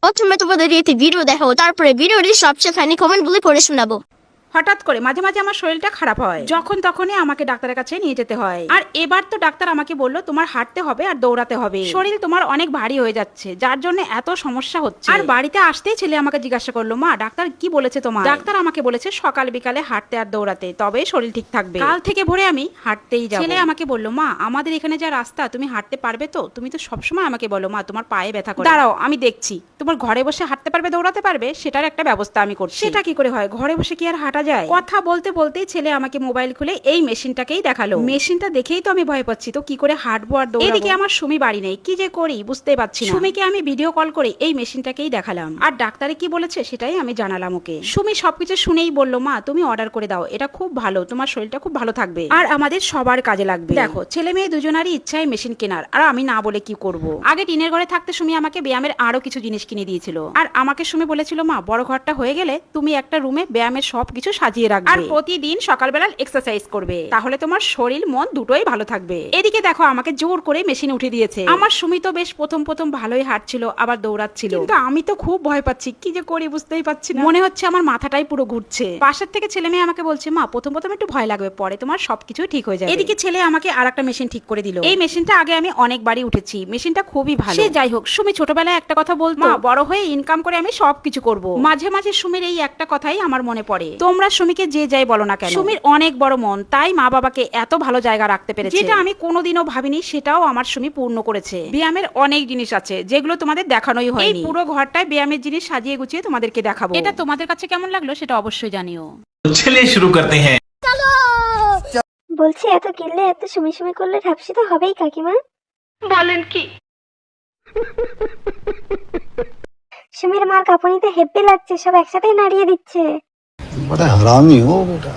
প্রথমে তোমাদের একটি ভিডিও দেখাবো, তারপরে ভিডিওটি সবচেয়ে ফানি কমেন্টগুলি পড়ে শোনাবো। হঠাৎ করে মাঝে মাঝে আমার শরীরটা খারাপ হয়, যখন তখনই আমাকে ডাক্তারের কাছে নিয়ে যেতে হয়। আর এবার তো ডাক্তার আমাকে বললো তোমার হাঁটতে হবে আর দৌড়াতে হবে, শরীর তোমার অনেক ভারী হয়ে যাচ্ছে, যার জন্য এত সমস্যা হচ্ছে। আর বাড়িতে আসতেই ছেলে আমাকে জিজ্ঞাসা করলো, মা ডাক্তার কি বলেছে তোমার? ডাক্তার আমাকে বলেছে সকাল বিকালে হাঁটতে আর দৌড়াতে, তবে শরীর ঠিক থাকবে। কাল থেকে ভোরে আমি হাঁটতেই যাবো। ছেলে আমাকে বললো, মা আমাদের এখানে যা রাস্তা তুমি হাঁটতে পারবে তো? তুমি তো সবসময় আমাকে বলো মা তোমার পায়ে ব্যথা করে। দাঁড়াও আমি দেখছি, তোমার ঘরে বসে হাঁটতে পারবে দৌড়াতে পারবে সেটার একটা ব্যবস্থা আমি করছি। সেটা কি করে হয়? ঘরে বসে কি আর হাঁটা যায়? কথা বলতে বলতেই ছেলে আমাকে মোবাইল খুলে এই মেশিনটাকেই দেখালো। মেশিনটা দেখেই তো আমি ভয় পাচ্ছি, তো কি করে হাঁটবো আর দৌড়াবো? এদিকে আমার সুমি বাড়ি নেই, কি যে করি বুঝতেই পারছি না। সুমিকে আমি ভিডিও কল করে এই মেশিনটাকেই দেখালাম, আর ডাক্তারে কি বলেছে সেটাই আমি জানালাম ওকে। সুমি সবকিছু শুনেই বললো, মা তুমি অর্ডার করে দাও, এটা খুব ভালো, তোমার শরীরটা খুব ভালো থাকবে আর আমাদের সবার কাজে লাগবে। দেখো ছেলে মেয়ে দুজনারই ইচ্ছায় মেশিন কেনার, আর আমি না বলে কি করব। আগে টিনের ঘরে থাকতে সুমি আমাকে ব্যায়ামের আরো কিছু জিনিস কিনে দিয়েছিল, আর আমাকে সুমি বলেছিল, মা বড় ঘরটা হয়ে গেলে তুমি একটা রুমে ব্যায়ামের সবকিছু সাজিয়ে রাখবে আর প্রতিদিন সকালবেলা এক্সারসাইজ করবে, তাহলে তোমার শরীর মন দুটোই ভালো থাকবে। এদিকে দেখো আমাকে জোর করে মেশিন উঠে দিয়েছে। আমার সুমি তো বেশ প্রথম ভালোই হাঁটছিল, আবার দৌড়াচ্ছিল, কিন্তু আমি তো খুব ভয় পাচ্ছি, কি যে করি বুঝতেই পারছি না। মনে হচ্ছে আমার মাথাটাই পুরো ঘুরছে। পাশের থেকে ছেলে মেয়ে আমাকে বলছে, মা প্রথম একটু ভয় লাগবে, পরে তোমার সবকিছু ঠিক হয়ে যাবে। এদিকে ছেলে আমাকে আরেকটা মেশিন ঠিক করে দিল। এই মেশিনটা আগে আমি অনেকবারই উঠেছি, মেশিনটা খুবই ভালো। সে যাই হোক, সুমি ছোটবেলায় একটা কথা বলতো, মা বড় হয়ে ইনকাম করে আমি সবকিছু করব। মাঝে মাঝে সুমির এই একটা কথাই আমার মনে পড়ে। তোমরা সুমিকে যে যাই বলো না কেন, সুমির অনেক বড় মন, তাই মা বাবাকে এত ভালো জায়গা রাখতে পেরেছে, যেটা আমি কোনোদিনও ভাবিনি সেটাও আমার সুমি পূর্ণ করেছে। ব্যায়ামের অনেক জিনিস আছে যেগুলো তোমাদের দেখানোই হয়নি। এই পুরো ঘরটায় ব্যায়ামের জিনিস সাজিয়ে গুছিয়ে তোমাদেরকে দেখাবো। এটা তোমাদের কাছে কেমন লাগলো সেটা অবশ্যই জানিও। चलिए शुरू करते हैं। বলছি এত কিনলে এত সুমি সুমি করলে ঝাপসি তো হবেই কাকিমা। বলেন কি? সুমির মার কাঁপুনিতে হেব্বি লাগছে, সব একসাথেই নাড়িয়ে দিচ্ছে। बड़ा हरामी हो बेटा।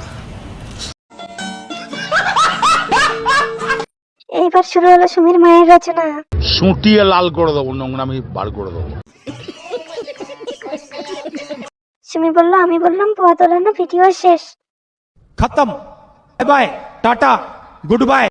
এইবার শুরু হলো সুমির মায়ের রচনা। সুটিয়ে লাল করে দেবো, নোংরামি বার করে দেবো। সুমি বলল, আমি বললাম পোয়া তোলানো ভিডিও শেষ। खत्म, bye bye, tata, good bye.